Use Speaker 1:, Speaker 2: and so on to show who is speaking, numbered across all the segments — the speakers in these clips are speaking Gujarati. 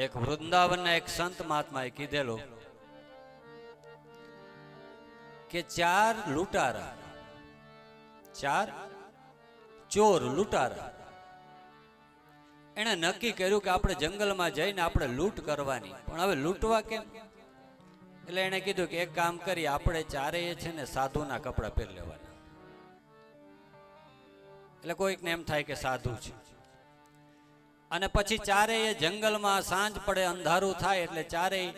Speaker 1: એક વૃંદાવનના એક સંત મહાત્માએ કીધેલું કે ચાર લૂંટારા, ચાર ચોર લૂંટારા, એને નક્કી કર્યું કે આપણે જંગલમાં જઈને આપણે લૂંટ કરવાની. પણ હવે લૂંટવા કેમ? એટલે એને કીધું કે એક કામ કરી, આપણે ચારેય છે ને સાધુના કપડા પહેરી લેવાના. એટલે કોઈકને એમ થાય કે સાધુ છે. અને પછી ચારેય જંગલમાં સાંજ પડે અંધારું થાય એટલે ચારેય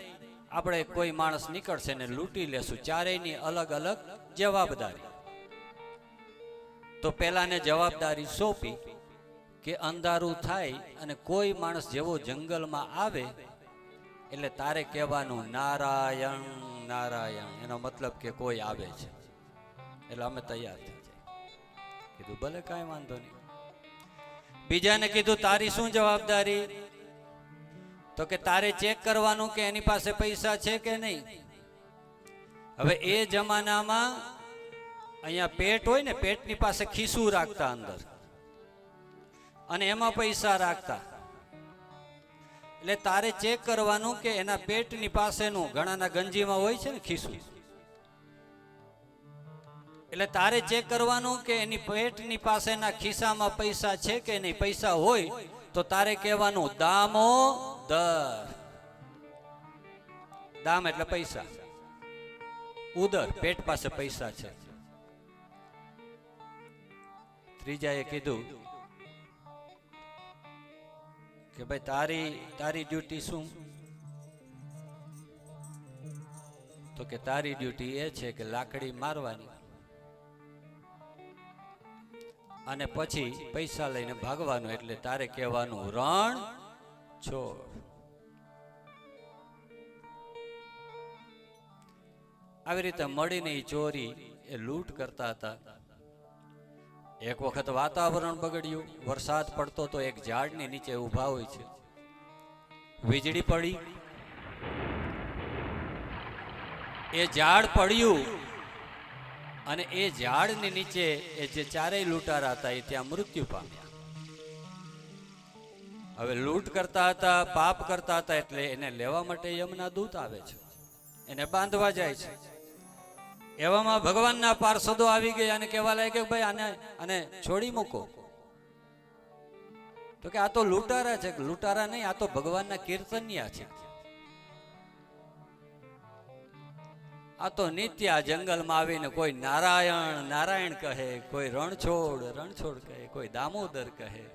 Speaker 1: આપણે કોઈ માણસ નીકળશે ને લૂંટી લેશું. ચારેયની અલગ અલગ જવાબદારી. તો પેલાને જવાબદારી સોંપી કે અંધારું થાય અને કોઈ માણસ જેવો જંગલમાં આવે એટલે તારે કહેવાનું નારાયણ નારાયણ, એનો મતલબ કે કોઈ આવે છે. એટલે અમે તૈયાર થઈ જાય. કીધું ભલે કાંઈ વાંધો નહીં. બીજાને કીધું તારી શું જવાબદારી? તો કે તારે ચેક કરવાનું કે એની પાસે પૈસા છે કે નહીં. હવે એ જમાનામાં અહીંયા પેટ હોય ને, પેટની પાસે ખિસ્સું રાખતા અંદર અને એમાં પૈસા રાખતા. એટલે તારે ચેક કરવાનું કે એના પેટની પાસેનું, ઘણાના ગંજીમાં હોય છે ને ખિસ્સું, એટલે તારે ચેક કરવાનું કે એની પેટની પાસેના ખિસ્સામાં પૈસા છે કે નહીં. પૈસા હોય તો તારે કહેવાનું દામોદર. દામ એટલે પૈસા, ઉદર પેટ પાસે પૈસા છે. ત્રીજાએ કીધું કે ભાઈ તારી ડ્યુટી શું? તો કે તારી ડ્યુટી એ છે કે લાકડી મારવાની અને પછી પૈસા લઈને ભાગવાનું. એટલે તારે કહેવાનું રણ છોડ. આવી રીતે મળીને એ ચોરી એ લૂંટ કરતા હતા. એક વખત વાતાવરણ બગડ્યું, વરસાદ પડતો તો એક ઝાડની નીચે ઊભા હોય છે. વીજળી પડી, એ ઝાડ પડ્યું અને એ ઝાડની નીચે એ જે ચારેય લૂંટારા હતા એ ત્યાં મૃત્યુ પામ્યા. હવે લૂંટ કરતા હતા, પાપ કરતા હતા, એટલે એને લેવા માટે યમના દૂત આવે છે, એને બાંધવા જાય છે. એવામાં ભગવાનના પાર્ષદો આવી ગયા અને કહેવા લાગ્યા કે ભાઈ આને છોડી મૂકો. તો કે આ તો લૂંટારા છે. લૂંટારા નહીં, આ તો ભગવાનના કીર્તનિયા છે. આ તો નિત્ય આ જંગલમાં આવીને કોઈ નારાયણ નારાયણ કહે, કોઈ રણછોડ રણછોડ કહે, કોઈ દામોદર કહે.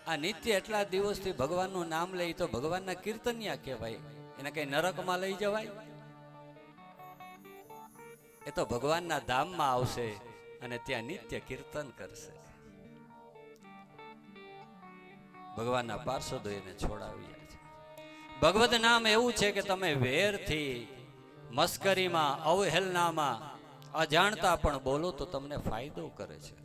Speaker 1: આ નિત્ય એટલા દિવસથી ભગવાનનું નામ લે તો ભગવાનના કીર્તનિયા કહેવાય. એને કઈ નરકમાં લઈ જવાય? એ તો ભગવાનના ધામમાં આવશે અને ત્યાં નિત્ય કીર્તન કરશે. ભગવાનના પાર્ષદો એને છોડાવ્યા છે. ભગવદ નામ એવું છે કે તમે વેરથી, મસ્કરીમાં, અવહેલનામાં, અજાણતા પણ બોલો તો તમને ફાયદો કરે છે.